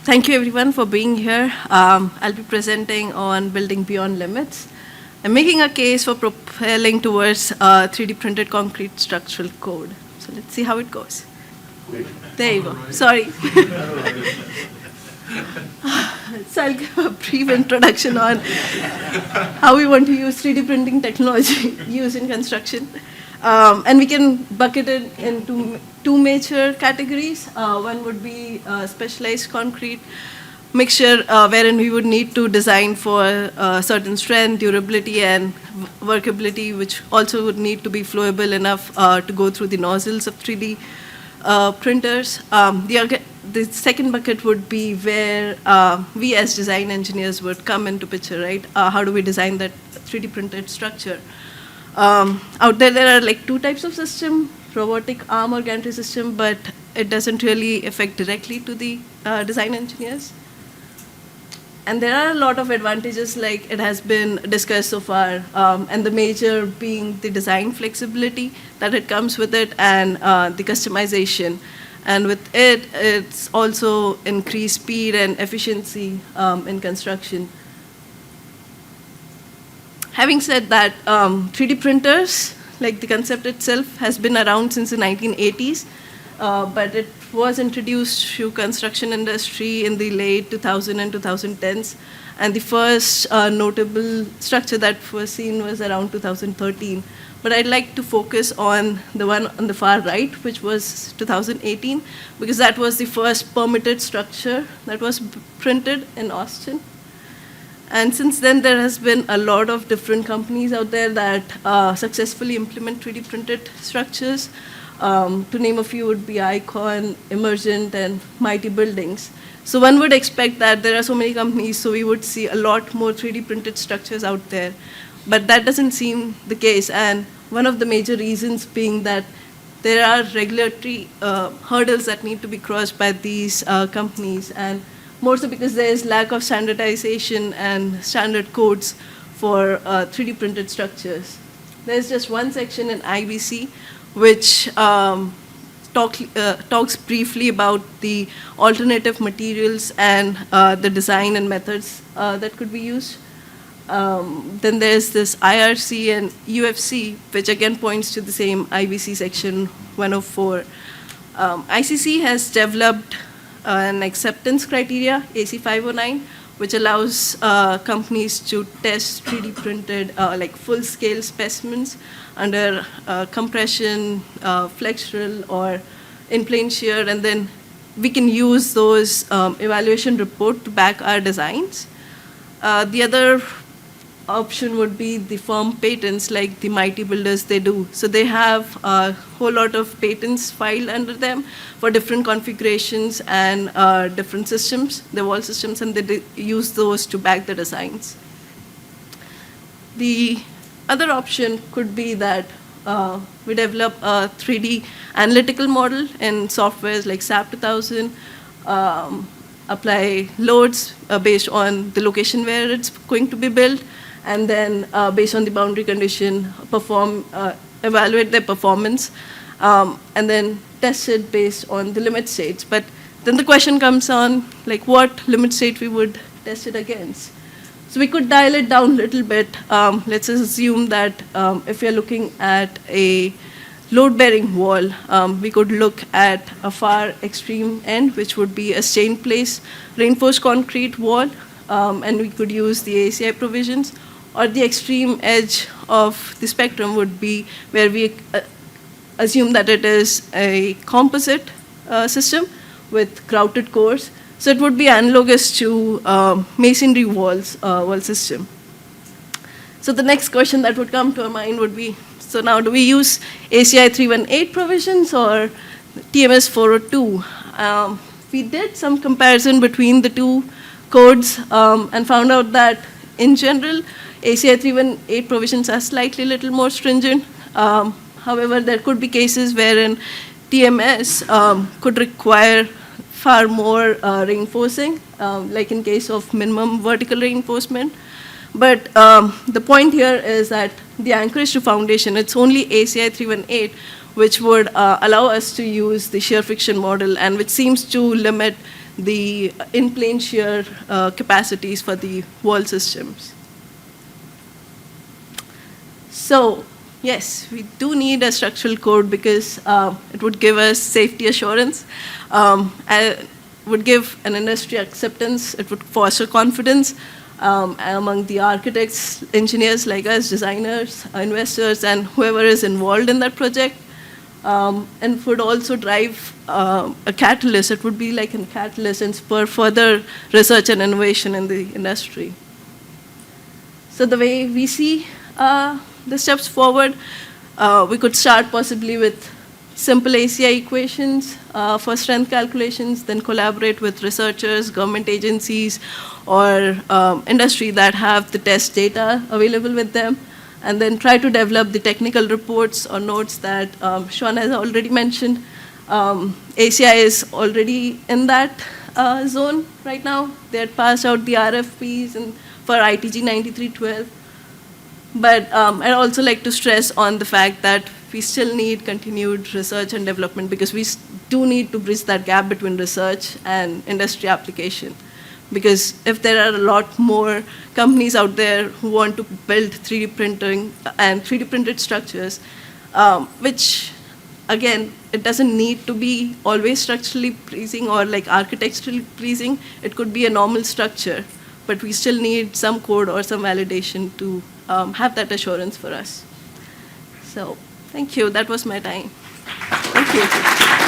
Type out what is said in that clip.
Thank you everyone for being here. I'll be presenting on building beyond limits. I'm making a case for propelling towards 3D printed concrete structural code. So let's see how it goes. There you go. Sorry. So I'll give a brief introduction on how we want to use 3D printing technology used in construction. And we can bucket it into two major categories. One would be specialized concrete mixture, wherein we would need to design for certain strength, durability, and workability, which also would need to be flowable enough to go through the nozzles of 3D printers. The second bucket would be where we as design engineers would come into picture, right? How do we design that 3D printed structure? Out there are like two types of system, robotic arm or gantry system, but it doesn't really affect directly to the design engineers. And there are a lot of advantages, like it has been discussed so far, and the major being the design flexibility that it comes with it, and the customization. And with it, it's also increased speed and efficiency in construction. Having said that, 3D printers, like the concept itself, has been around since the 1980s, but it was introduced to construction industry in the late 2000 and 2010s, and the first notable structure that was seen was around 2013. But I'd like to focus on the one on the far right, which was 2018, because that was the first permitted structure that was printed in Austin. And since then, there has been a lot of different companies out there that successfully implement 3D printed structures. To name a few would be Icon, Emergent, and Mighty Buildings. So one would expect that there are so many companies, so we would see a lot more 3D printed structures out there. But that doesn't seem the case, and one of the major reasons being that there are regulatory hurdles that need to be crossed by these companies, and more so because there is lack of standardization and standard codes for 3D printed structures. There's just one section in IBC which talks briefly about the alternative materials and the design and methods that could be used. Then there's this IRC and UFC, which again points to the same IBC section 104. ICC has developed an acceptance criteria, AC 509, which allows companies to test 3D printed, like full-scale specimens under compression, flexural, or in-plane shear, and then we can use those evaluation report to back our designs. The other option would be the firm patents, like the mighty builders they do. So they have a whole lot of patents filed under them for different configurations and different systems, the wall systems, and they use those to back the designs. The other option could be that we develop a 3D analytical model in softwares like SAP 2000, apply loads based on the location where it's going to be built, and then based on the boundary condition, evaluate their performance, and then test it based on the limit states. But then the question comes on, like, what limit state we would test it against? So we could dial it down a little bit. Let's assume that if you're looking at a load-bearing wall, we could look at a far extreme end, which would be a stay-in-place reinforced concrete wall, and we could use the ACI provisions. Or the extreme edge of the spectrum would be where we assume that it is a composite system with grouted cores. So it would be analogous to masonry wall system. So the next question that would come to our mind would be, so now do we use ACI 318 provisions or TMS 402? We did some comparison between the two codes and found out that in general, ACI 318 provisions are slightly little more stringent. However, there could be cases wherein TMS could require far more reinforcing, like in case of minimum vertical reinforcement. But the point here is that the anchorage to foundation, it's only ACI 318, which would allow us to use the shear friction model, and which seems to limit the in-plane shear capacities for the wall systems. So, yes, we do need a structural code because it would give us safety assurance, and would give an industry acceptance, it would foster confidence among the architects, engineers like us, designers, investors, and whoever is involved in that project. And would also drive a catalyst. It would be like a catalyst and spur further research and innovation in the industry. So the way we see the steps forward, we could start possibly with simple ACI equations for strength calculations, then collaborate with researchers, government agencies, or industry that have the test data available with them, and then try to develop the technical reports or notes that Sean has already mentioned. ACI is already in that zone right now. They had passed out the RFPs and for ITG 9312. But I'd also like to stress on the fact that we still need continued research and development because we do need to bridge that gap between research and industry application. Because if there are a lot more companies out there who want to build 3D printing and 3D printed structures, which, again, it doesn't need to be always structurally pleasing or like architecturally pleasing. It could be a normal structure, but we still need some code or some validation to have that assurance for us. So thank you. That was my time. Thank you.